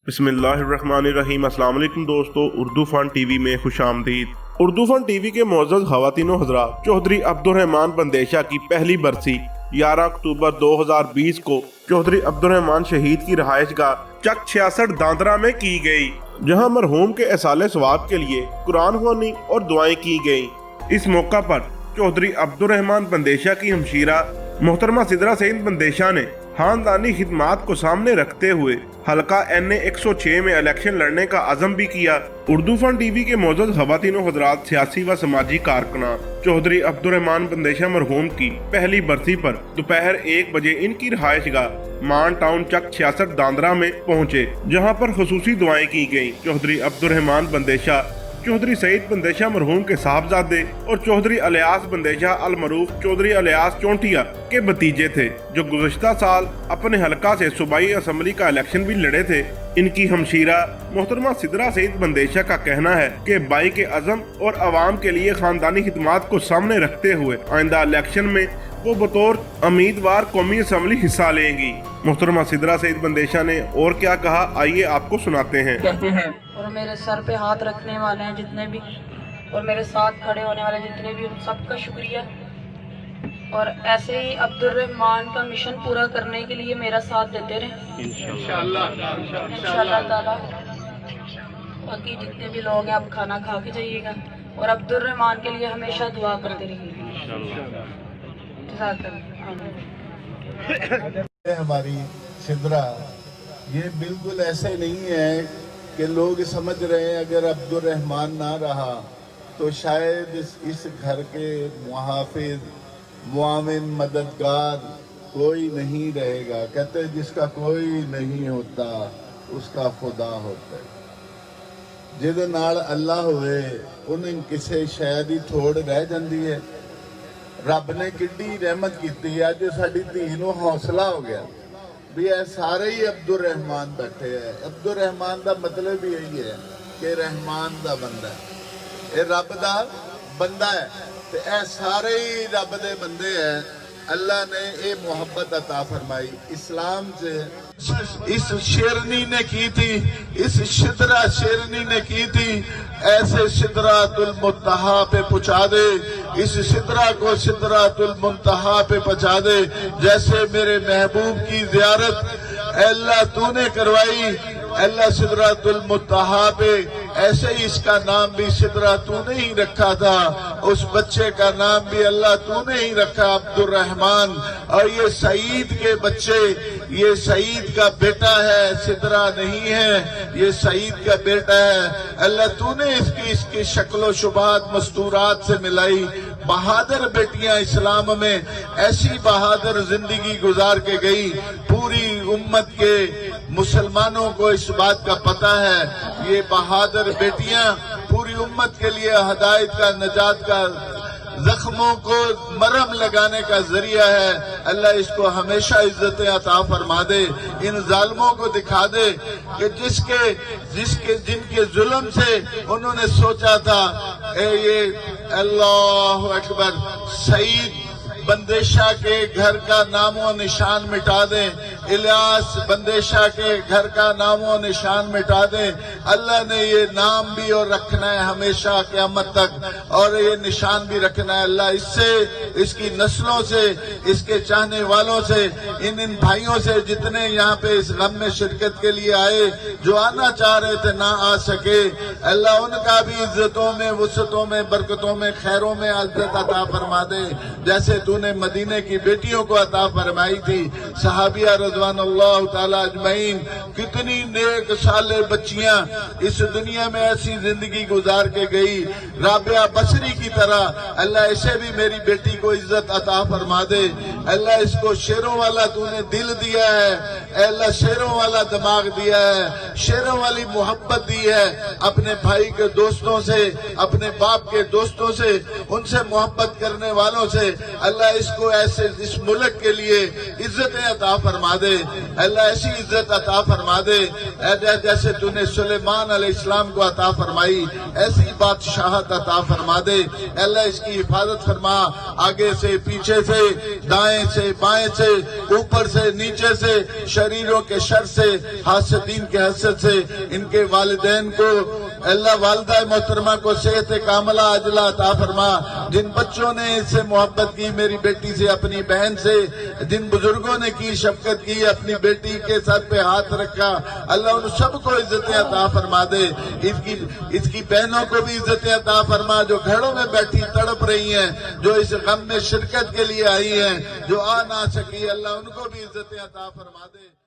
बिस्मिल्लाहिर्रहमानिर्रहीम। अस्सलाम वालेकुम दोस्तों, उर्दू फन टीवी में खुश आमदीद। उर्दू फन टीवी के मोअज़्ज़ज़ ख़वातीनो हज़रात, चौधरी अब्दुर्रहमान बंदेशा की पहली बरसी 11 अक्टूबर 2020 को चौधरी अब्दुर्रहमान शहीद की रहायशगाह चक 66 दादरा में की गई, जहां मरहूम के एसाले सवाब के लिए कुरान ख़वानी और दुआएं की गई। इस मौका पर चौधरी अब्दुर्रहमान बंदेशा की हमशीरा मोहतरमा सिदरा सईद बंदेशा ने खानदानी खिदमात को सामने रखते हुए हलका NA 106 में इलेक्शन लड़ने का अज़म भी किया। उर्दू फन टीवी के मोअज़्ज़ज़ ख़वातीनो हज़रात, सियासी व समाजी कारकुनान चौधरी अब्दुर्रहमान बंदेशा मरहूम की पहली बरसी पर दोपहर 1 बजे इनकी रहायशगाह मान टाउन चक 66 दादरा में पहुँचे, जहाँ पर खुसूसी दुआएं की गयी। चौधरी अब्दुर्रहमान बंदेशा चौधरी सईद बंदेशा मरहूम के साहबजादे और चौधरी अलियास बंदेशा अल मरूफ चौधरी अलियास चौंटिया के भतीजे थे, जो गुज़श्ता साल अपने हलका से सूबाई असम्बली का इलेक्शन भी लड़े थे। इनकी हमशीरा मोहतरमा सिदरा सईद बंदेशा का कहना है कि बाई के अज़म और आवाम के लिए खानदानी खिदमात को सामने रखते हुए आइंदा इलेक्शन में वो बतौर उम्मीदवार कौमी असम्बली हिस्सा लेंगी। मोहतरमा सिदरा सईद बंदेशा ने और क्या कहा, आइए आपको सुनाते हैं। कहते हैं और मेरे सर पे हाथ रखने वाले हैं जितने भी, और मेरे साथ खड़े होने वाले जितने भी, उन सबका शुक्रिया। और ऐसे ही अब्दुर्रहमान का मिशन पूरा करने के लिए मेरा साथ देते रहे इंशाअल्लाह ताला। बाकी जितने भी लोग हैं, आप खाना खा के जाइएगा और अब्दुर्रहमान के लिए हमेशा दुआ करते रहिएगा। हमारी सिदरा ये बिल्कुल ऐसे नहीं है कि लोग समझ रहे हैं अगर अब्दुर्रहमान ना रहा तो शायद इस घर के मुहाफिज मुआविन मददगार कोई नहीं रहेगा। कहते हैं जिसका कोई नहीं होता उसका खुदा होता है। ਜਿਹਦੇ ਨਾਲ ਅੱਲਾ ਹੋਵੇ ਉਹਨੂੰ ਕਿਸੇ ਸ਼ੈ ਦੀ ਥੋੜ ਰਹਿ ਜਾਂਦੀ ਹੈ। ਰੱਬ ਨੇ ਕਿੱਡੀ ਰਹਿਮਤ ਕੀਤੀ, ਅੱਜ ਸਾਡੀ ਧੀ ਨੂੰ ਹੌਸਲਾ ਹੋ ਗਿਆ ਵੀ ਇਹ ਸਾਰੇ ਹੀ ਅਬਦੁਰਰਹਿਮਾਨ ਬੈਠੇ ਹੈ। ਅਬਦੁਰਰਹਿਮਾਨ ਦਾ ਮਤਲਬ ਵੀ ਇਹੀ ਹੈ ਕਿ ਰਹਿਮਾਨ ਦਾ ਬੰਦਾ ਹੈ, ਇਹ ਰੱਬ ਦਾ ਬੰਦਾ ਹੈ ਤੇ ਇਹ ਸਾਰੇ ਹੀ ਰੱਬ ਦੇ ਬੰਦੇ ਹੈ। अल्लाह ने ये मोहब्बत अता फरमाई इस्लाम से। इस शेरनी ने की थी, इस सिदरा शेरनी ने की थी, ऐसे सिदरातुल मुंतहा पे पहुंचा दे, इस सिदरा को सिदरातुल मुंतहा पे पहुंचा दे। जैसे मेरे महबूब की जियारत अल्लाह तूने करवाई, अल्लाह सिदरातुल मुंतहा पे, ऐसे ही इसका नाम भी सिदरा तूने ही रखा था। उस बच्चे का नाम भी अल्लाह तूने ही रखा, अब्दुर्रहमान। और ये सईद के बच्चे, ये सईद का बेटा है, सिदरा नहीं है, ये सईद का बेटा है। अल्लाह तूने इसकी शक्ल शुबात मस्तूरात से मिलाई। बहादुर बेटियां इस्लाम में ऐसी बहादुर जिंदगी गुजार के गई। पूरी उम्मत के मुसलमानों को इस बात का पता है, ये बहादुर बेटियां पूरी उम्मत के लिए हदायत का, नजात का, जख्मों को मरहम लगाने का जरिया है। अल्लाह इसको हमेशा इज्जतें अता फरमा दे। इन जालिमों को दिखा दे कि जिनके जुल्म से उन्होंने सोचा था ये अल्लाह अकबर सईद बंदेशा के घर का नामो निशान मिटा दें, इलियास बंदेशा के घर का नामो निशान मिटा दें। अल्लाह ने ये नाम भी और रखना है हमेशा क़यामत तक, और ये निशान भी रखना है। अल्लाह इससे, इसकी नस्लों से, इसके चाहने वालों से, इन भाइयों से जितने यहाँ पे इस गम में शिरकत के लिए आए, जो आना चाह रहे थे ना आ सके, अल्लाह उनका भी इज्जतों में, वुसअतों में, बरकतों में, खैरों में इज्जत अता फरमा दे, जैसे तूने मदीने की बेटियों को अता फरमाई थी। सहाबिया रज़वानुल्लाह ताला अजमईन, कितनी नेक साले बच्चियां इस दुनिया में ऐसी जिंदगी गुजार के गई। राबिया बसरी की तरह अल्लाह इसे भी मेरी बेटी को इज्जत अता फरमा दे। अल्लाह इसको शेरों वाला तूने दिल दिया है, अल्लाह शेरों वाला दिमाग दिया है, शेरों वाली मोहब्बत दी है। अपने भाई के दोस्तों से, अपने बाप के दोस्तों से, उनसे मोहब्बत करने वालों से अल्लाह इसको ऐसे इस मुल्क के लिए इज्जतें अता फरमा دے اللہ، ایسی عزت عطا فرما دے جیسے تو نے سلیمان علیہ السلام کو عطا فرمائی، ایسی بادشاہت عطا فرما دے اللہ، اس کی حفاظت فرما، آگے سے پیچھے سے دائیں سے بائیں سے اوپر سے نیچے سے شریروں کے شر سے حاسدین کے حسد سے، ان کے والدین کو اللہ، والدہ محترمہ کو صحت کاملہ عاجلہ عطا فرما، جن بچوں نے اس سے محبت کی میری بیٹی سے، اپنی بہن سے، جن بزرگوں نے کی شفقت کی، اپنی بیٹی کے سر پہ ہاتھ رکھا اللہ، ان سب کو عزتیں عطا فرما دے، اس کی بہنوں کو بھی عزتیں عطا فرما جو گھروں میں بیٹھی تڑپ رہی ہیں، جو اس غم میں شرکت کے لیے آئی ہیں، جو آ نہ سکی اللہ، ان کو بھی عزتیں عطا فرما دے۔